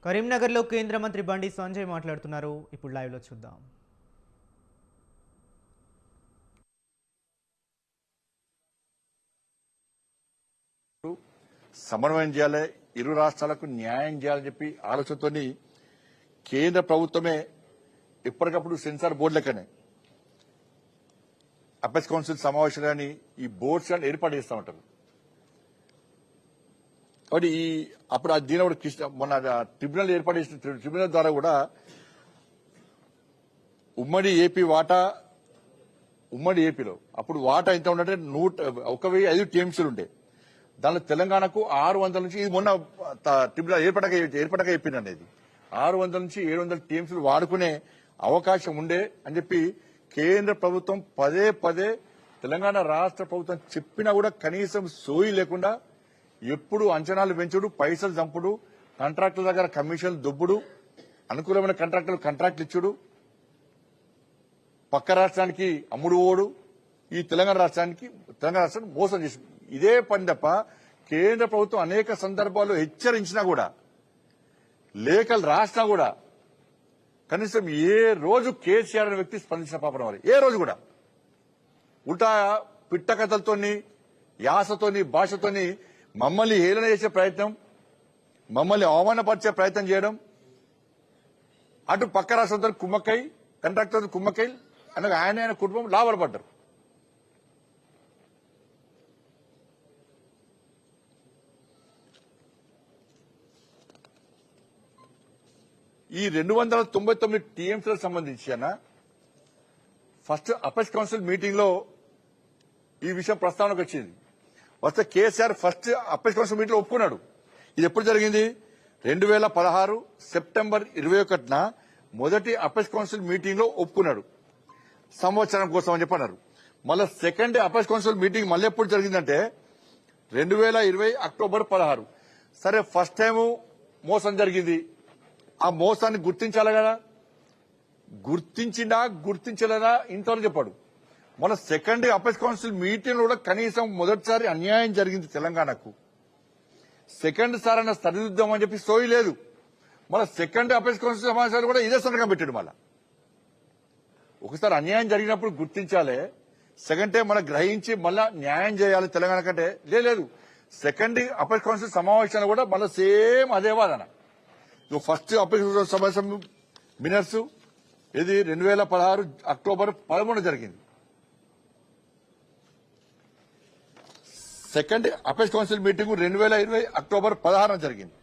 కరీంనగర్లో కేంద్ర మంత్రి బండి సంజయ్ మాట్లాడుతున్నారు. ఇప్పుడు లైవ్ లో చూద్దాం. సమన్వయం చేయాలి, ఇరు రాష్ట్రాలకు న్యాయం చేయాలని చెప్పి ఆలోచనతోని కేంద్ర ప్రభుత్వమే ఎప్పటికప్పుడు సెన్సార్ బోర్డు లెక్కనే అపెక్స్ కౌన్సిల్ సమావేశాలు కానీ ఈ బోర్డ్స్ కానీ ఏర్పాటు చేస్తూ ఉంటారు. కాబట్టి అప్పుడు దీని కూడా మొన్న ట్రిబ్యునల్ ఏర్పాటు చేసిన ట్రిబ్యునల్ ద్వారా కూడా ఉమ్మడి ఏపీలో అప్పుడు వాటా ఎంత ఉందంటే 1,005 టీఎంసీలు ఉండే. దానిలో తెలంగాణకు 600 నుంచి, ఇది మొన్న ట్రిబ్యునల్ ఏర్పడక చెప్పిందండి, ఇది 600 నుంచి 700 టీఎంసీలు వాడుకునే అవకాశం ఉండే అని చెప్పి కేంద్ర ప్రభుత్వం పదే తెలంగాణ రాష్ట్ర ప్రభుత్వం చెప్పినా కూడా కనీసం సోయి లేకుండా ఎప్పుడు అంచనాలు పెంచుడు, పైసలు చంపుడు, కాంట్రాక్టుల దగ్గర కమిషన్లు దొబ్బుడు, అనుకూలమైన కాంట్రాక్టులు ఇచ్చుడు, పక్క రాష్ట్రానికి అమ్ముడు ఓడు, ఈ తెలంగాణ రాష్ట్రాన్ని మోసం చేసి ఇదే పని తప్ప కేంద్ర ప్రభుత్వం అనేక సందర్భాల్లో హెచ్చరించినా కూడా, లేఖలు రాసినా కూడా కనీసం ఏ రోజు కేసీఆర్ అనే వ్యక్తి స్పందించిన పాపం వారి ఏ రోజు కూడా ఉల్టా పిట్ట కథలతోని, యాసతోని, భాషతోని మమ్మల్ని హేళన చేసే ప్రయత్నం, మమ్మల్ని అవమానపరిచే ప్రయత్నం చేయడం, అటు పక్క రాష్ట్రంతో కుమ్మక్కై, కాంట్రాక్టర్ కుమ్మక్కై అనగా ఆయన కుటుంబం లాభపడ్డారు. ఈ 299 టీఎంసీలకు సంబంధించి ఫస్ట్ అపెక్స్ కౌన్సిల్ మీటింగ్ లో ఈ విషయం ప్రస్తావనకు వచ్చింది. వస్తే KCR first apex council meeting లో ఒప్పుకున్నాడు. ఇది ఎప్పుడు జరిగింది? 2016 సెప్టెంబర్ 21న మొదటి అపెక్స్ కౌన్సిల్ మీటింగ్ లో ఒప్పుకున్నాడు, సంవత్సరం కోసం అని చెప్పన్నారు. మళ్ళీ సెకండ్ అపెక్స్ కౌన్సిల్ మీటింగ్ మళ్ళీ ఎప్పుడు జరిగిందంటే 2020 అక్టోబర్ 16. సరే, ఫస్ట్ టైం మోసం జరిగింది, ఆ మోసాన్ని గుర్తించాలి కదా, గుర్తించలేదా ఇంతవరకు చెప్పాడు. మన సెకండ్ అపెక్స్ కౌన్సిల్ మీటింగ్ కూడా కనీసం మొదటిసారి అన్యాయం జరిగింది తెలంగాణకు, సెకండ్ సారి అన్న సరిదిద్దాం అని చెప్పి సోయి లేదు. మన సెకండ్ అపెక్స్ కౌన్సిల్ సమావేశాలు కూడా ఇదే సంతకం పెట్టాడు. మళ్ళా ఒకసారి అన్యాయం జరిగినప్పుడు గుర్తించాలి, సెకండ్ టైం మనం గ్రహించి మళ్ళా న్యాయం చేయాలి తెలంగాణ కంటే లేదు. సెకండ్ అపెక్స్ కౌన్సిల్ సమావేశాలు కూడా మళ్ళీ సేమ్ అదే వాదన. ఫస్ట్ అపెక్స్ సమావేశం మినిట్స్ ఇది 2016 అక్టోబర్ 13 జరిగింది. Second apex council meeting 2020 October 16 జరిగింది.